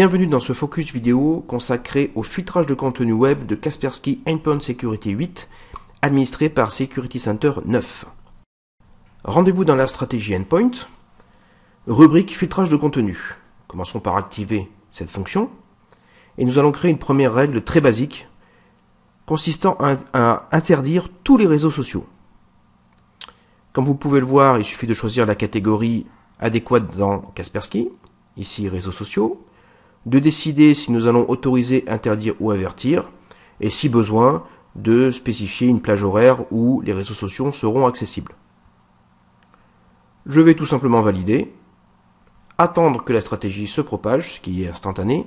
Bienvenue dans ce focus vidéo consacré au filtrage de contenu web de Kaspersky Endpoint Security 8, administré par Security Center 9. Rendez-vous dans la stratégie Endpoint, rubrique filtrage de contenu. Commençons par activer cette fonction et nous allons créer une première règle très basique consistant à interdire tous les réseaux sociaux. Comme vous pouvez le voir, il suffit de choisir la catégorie adéquate dans Kaspersky, ici réseaux sociaux, de décider si nous allons autoriser, interdire ou avertir, et si besoin, de spécifier une plage horaire où les réseaux sociaux seront accessibles. Je vais tout simplement valider, attendre que la stratégie se propage, ce qui est instantané,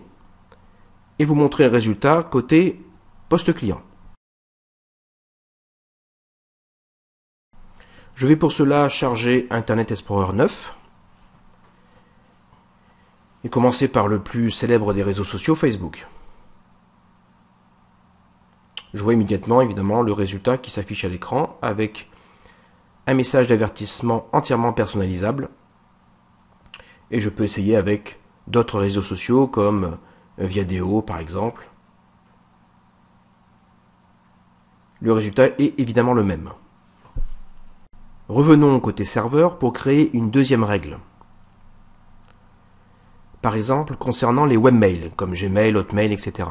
et vous montrer le résultat côté poste client. Je vais pour cela charger Internet Explorer 9 et commencer par le plus célèbre des réseaux sociaux, Facebook. Je vois immédiatement évidemment le résultat qui s'affiche à l'écran avec un message d'avertissement entièrement personnalisable, et je peux essayer avec d'autres réseaux sociaux comme Viadeo par exemple. Le résultat est évidemment le même. Revenons côté serveur pour créer une deuxième règle. Par exemple, concernant les webmails, comme Gmail, Hotmail, etc.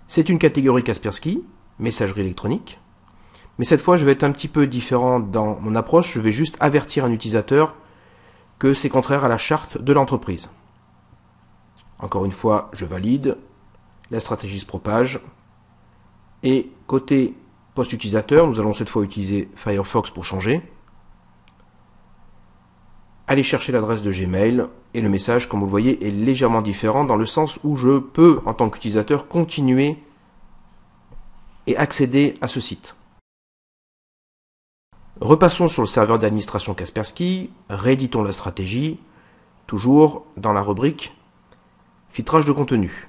C'est une catégorie Kaspersky, messagerie électronique, mais cette fois je vais être un petit peu différent dans mon approche, je vais juste avertir un utilisateur que c'est contraire à la charte de l'entreprise. Encore une fois, je valide, la stratégie se propage, et côté poste utilisateur, nous allons cette fois utiliser Firefox pour changer. Allez chercher l'adresse de Gmail et le message, comme vous le voyez, est légèrement différent dans le sens où je peux, en tant qu'utilisateur, continuer et accéder à ce site. Repassons sur le serveur d'administration Kaspersky, rééditons la stratégie, toujours dans la rubrique filtrage de contenu.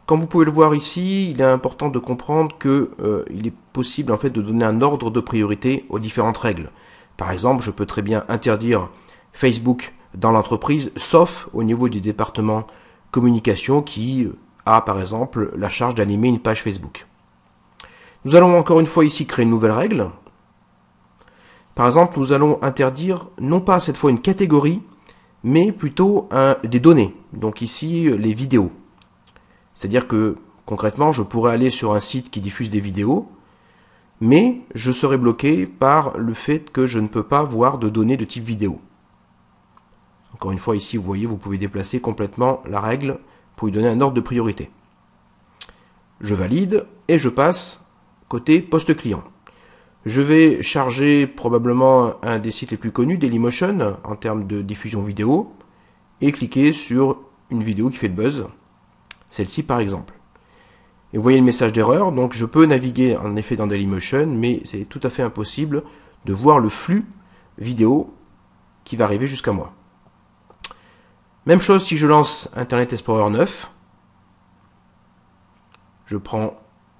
Comme vous pouvez le voir ici, il est important de comprendre qu'il est possible en fait de donner un ordre de priorité aux différentes règles. Par exemple, je peux très bien interdire Facebook dans l'entreprise, sauf au niveau du département communication qui a par exemple la charge d'animer une page Facebook. Nous allons encore une fois ici créer une nouvelle règle. Par exemple, nous allons interdire non pas cette fois une catégorie, mais plutôt des données. Donc ici, les vidéos. C'est-à-dire que concrètement, je pourrais aller sur un site qui diffuse des vidéos, mais je serai bloqué par le fait que je ne peux pas voir de données de type vidéo. Encore une fois, ici, vous voyez, vous pouvez déplacer complètement la règle pour lui donner un ordre de priorité. Je valide et je passe côté poste client. Je vais charger probablement un des sites les plus connus, Dailymotion, en termes de diffusion vidéo, et cliquer sur une vidéo qui fait le buzz, celle-ci par exemple. Et vous voyez le message d'erreur, donc je peux naviguer en effet dans Dailymotion, mais c'est tout à fait impossible de voir le flux vidéo qui va arriver jusqu'à moi. Même chose si je lance Internet Explorer 9, je prends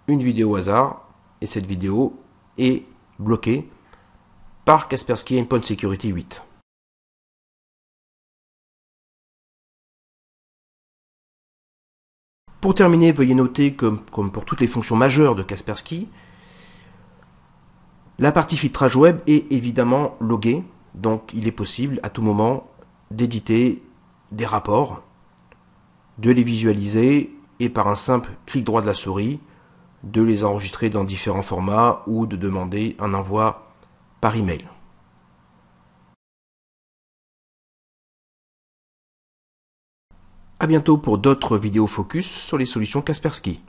une vidéo au hasard, et cette vidéo est bloquée par Kaspersky Endpoint Security 8. Pour terminer, veuillez noter que, comme pour toutes les fonctions majeures de Kaspersky, la partie filtrage web est évidemment loguée, donc il est possible à tout moment d'éditer des rapports, de les visualiser et par un simple clic droit de la souris, de les enregistrer dans différents formats ou de demander un envoi par email. À bientôt pour d'autres vidéos focus sur les solutions Kaspersky.